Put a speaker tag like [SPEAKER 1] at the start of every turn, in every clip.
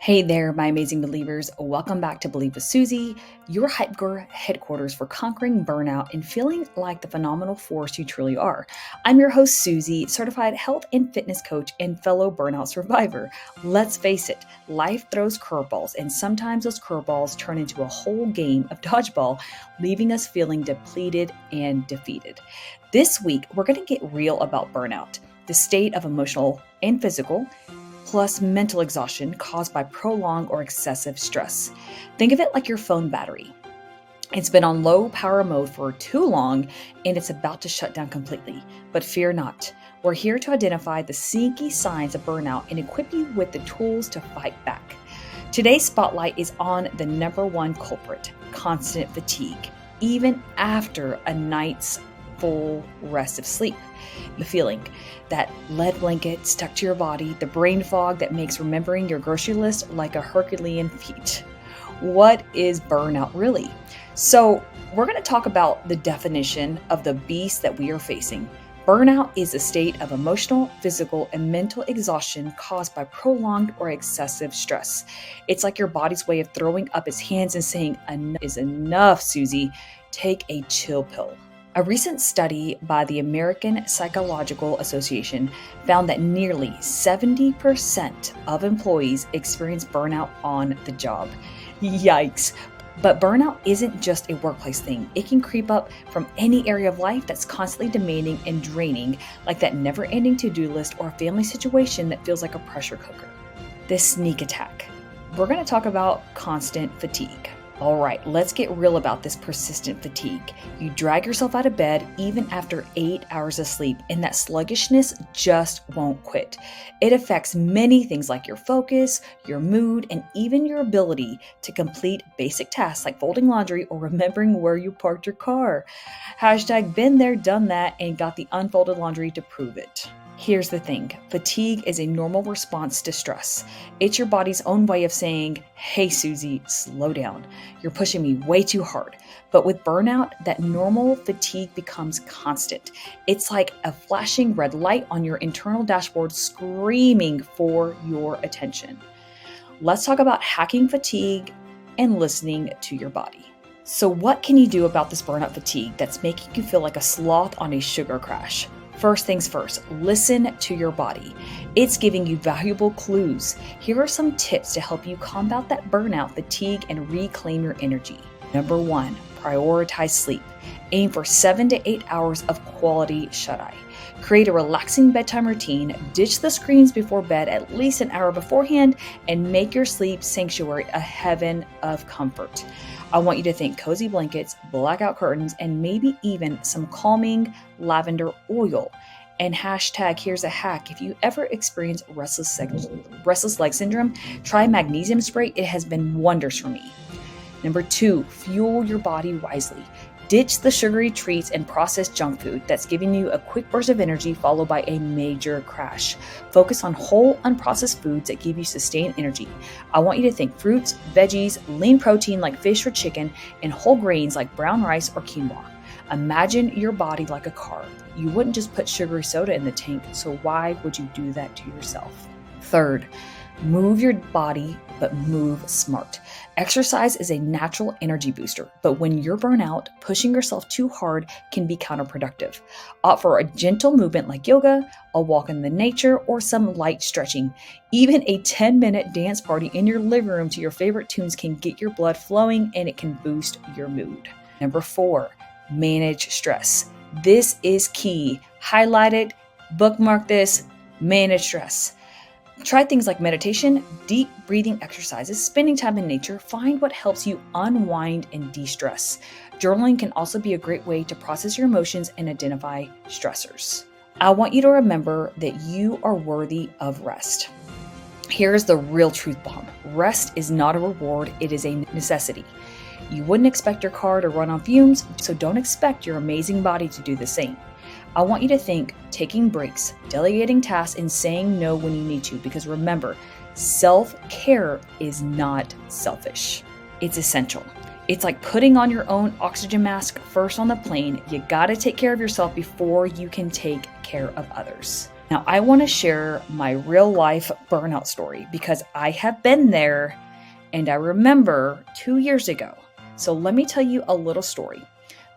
[SPEAKER 1] Hey there, my amazing believers. Welcome back to Believe with Susie, your hyper headquarters for conquering burnout and feeling like the phenomenal force you truly are. I'm your host, Susie, certified health and fitness coach and fellow burnout survivor. Let's face it, life throws curveballs, and sometimes those curveballs turn into a whole game of dodgeball, leaving us feeling depleted and defeated. This week, we're going to get real about burnout, the state of emotional and physical, plus mental exhaustion caused by prolonged or excessive stress. Think of it like your phone battery. It's been on low power mode for too long and it's about to shut down completely. But fear not. We're here to identify the sneaky signs of burnout and equip you with the tools to fight back. Today's spotlight is on the number one culprit, constant fatigue, even after a night's full rest of sleep. The feeling, that lead blanket stuck to your body, the brain fog that makes remembering your grocery list like a Herculean feat. What is burnout really? So we're going to talk about the definition of the beast that we are facing. Burnout is a state of emotional, physical, and mental exhaustion caused by prolonged or excessive stress. It's like your body's way of throwing up its hands and saying, "Enough is enough, Susie. Take a chill pill." A recent study by the American Psychological Association found that nearly 70% of employees experience burnout on the job. Yikes. But burnout isn't just a workplace thing. It can creep up from any area of life that's constantly demanding and draining, like that never-ending to-do list or a family situation that feels like a pressure cooker. This sneak attack. We're going to talk about constant fatigue. All right, let's get real about this persistent fatigue. You drag yourself out of bed even after 8 hours of sleep, and that sluggishness just won't quit. It affects many things like your focus, your mood, and even your ability to complete basic tasks like folding laundry or remembering where you parked your car. Hashtag been there, done that, and got the unfolded laundry to prove it. Here's the thing, fatigue is a normal response to stress. It's your body's own way of saying, "Hey Susie, slow down. You're pushing me way too hard." But with burnout, that normal fatigue becomes constant. It's like a flashing red light on your internal dashboard screaming for your attention. Let's talk about hacking fatigue and listening to your body. So what can you do about this burnout fatigue that's making you feel like a sloth on a sugar crash? First things first, listen to your body. It's giving you valuable clues. Here are some tips to help you combat that burnout fatigue and reclaim your energy. Number 1, prioritize sleep. Aim for 7 to 8 hours of quality shut-eye. Create a relaxing bedtime routine, ditch the screens before bed at least an hour beforehand, and make your sleep sanctuary a heaven of comfort. I want you to think cozy blankets, blackout curtains, and maybe even some calming lavender oil. And hashtag here's a hack. If you ever experience restless leg syndrome, try magnesium spray. It has been wonders for me. Number 2, fuel your body wisely. Ditch the sugary treats and processed junk food that's giving you a quick burst of energy followed by a major crash. Focus on whole, unprocessed foods that give you sustained energy. I want you to think fruits, veggies, lean protein like fish or chicken, and whole grains like brown rice or quinoa. Imagine your body like a car. You wouldn't just put sugary soda in the tank, so why would you do that to yourself? Third, move your body, but move smart. Exercise is a natural energy booster, but when you're burnt out, pushing yourself too hard can be counterproductive. Opt for a gentle movement like yoga, a walk in the nature, or some light stretching. Even a 10-minute dance party in your living room to your favorite tunes can get your blood flowing and it can boost your mood. Number 4, manage stress. This is key. Highlight it, bookmark this, manage stress. Try things like meditation, deep breathing exercises, spending time in nature. Find what helps you unwind and de-stress. Journaling can also be a great way to process your emotions and identify stressors. I want you to remember that you are worthy of rest. Here's the real truth bomb. Rest is not a reward, it is a necessity. You wouldn't expect your car to run on fumes, so don't expect your amazing body to do the same. I want you to think taking breaks, delegating tasks, and saying no when you need to, because remember, self-care is not selfish. It's essential. It's like putting on your own oxygen mask first on the plane. You gotta take care of yourself before you can take care of others. Now, I want to share my real life burnout story because I have been there and I remember 2 years ago. So let me tell you a little story.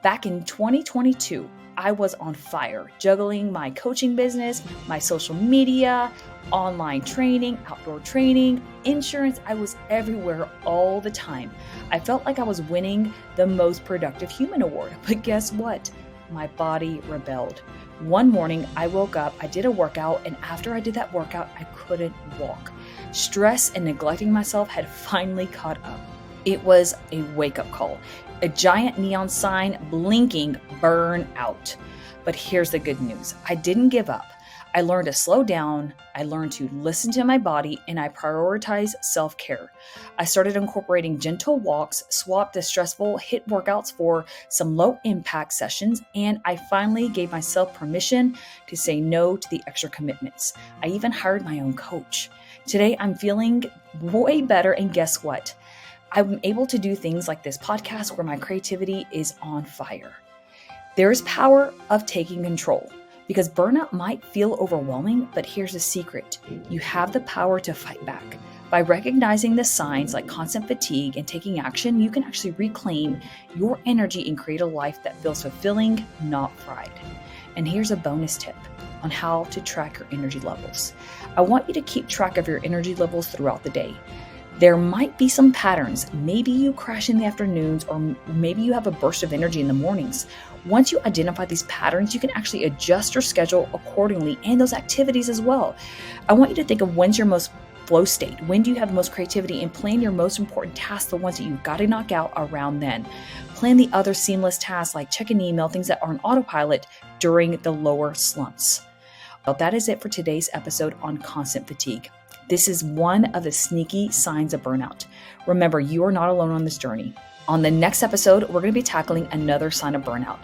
[SPEAKER 1] Back in 2022, I was on fire, juggling my coaching business, my social media, online training, outdoor training, insurance. I was everywhere all the time. I felt like I was winning the most productive human award. But guess what? My body rebelled. One morning, I woke up, I did a workout, and after I did that workout, I couldn't walk. Stress and neglecting myself had finally caught up. It was a wake-up call, a giant neon sign blinking, burn out. But here's the good news. I didn't give up. I learned to slow down, I learned to listen to my body, and I prioritized self-care. I started incorporating gentle walks, swapped the stressful HIIT workouts for some low-impact sessions, and I finally gave myself permission to say no to the extra commitments. I even hired my own coach. Today, I'm feeling way better, and guess what? I'm able to do things like this podcast where my creativity is on fire. There's power of taking control. Because burnout might feel overwhelming, but here's the secret. You have the power to fight back. By recognizing the signs like constant fatigue and taking action, you can actually reclaim your energy and create a life that feels fulfilling, not fried. And here's a bonus tip on how to track your energy levels. I want you to keep track of your energy levels throughout the day. There might be some patterns. Maybe you crash in the afternoons, or maybe you have a burst of energy in the mornings. Once you identify these patterns, you can actually adjust your schedule accordingly and those activities as well. I want you to think of when's your most flow state. When do you have the most creativity, and plan your most important tasks, the ones that you've got to knock out around then. Plan the other seamless tasks like check an email, things that are on autopilot during the lower slumps. Well, that is it for today's episode on constant fatigue. This is one of the sneaky signs of burnout. Remember, you are not alone on this journey. On the next episode, we're going to be tackling another sign of burnout: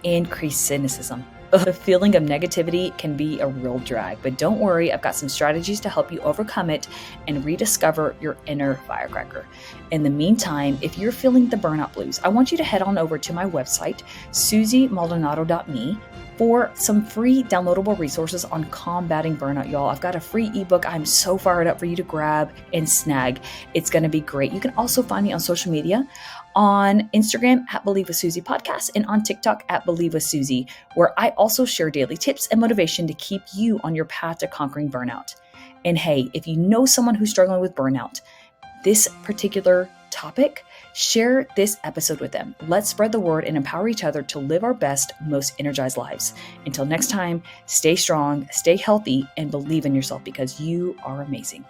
[SPEAKER 1] increased cynicism. The feeling of negativity can be a real drag, but don't worry, I've got some strategies to help you overcome it and rediscover your inner firecracker. In the meantime, if you're feeling the burnout blues, I want you to head on over to my website, susiemaldonado.me, for some free downloadable resources on combating burnout, y'all. I've got a free ebook I'm so fired up for you to grab and snag. It's going to be great. You can also find me on social media, on Instagram at Believe with Susie Podcast, and on TikTok at Believe with Susie, where I also share daily tips and motivation to keep you on your path to conquering burnout. And hey, if you know someone who's struggling with burnout, this particular topic, share this episode with them. Let's spread the word and empower each other to live our best, most energized lives. Until next time, stay strong, stay healthy, and believe in yourself because you are amazing.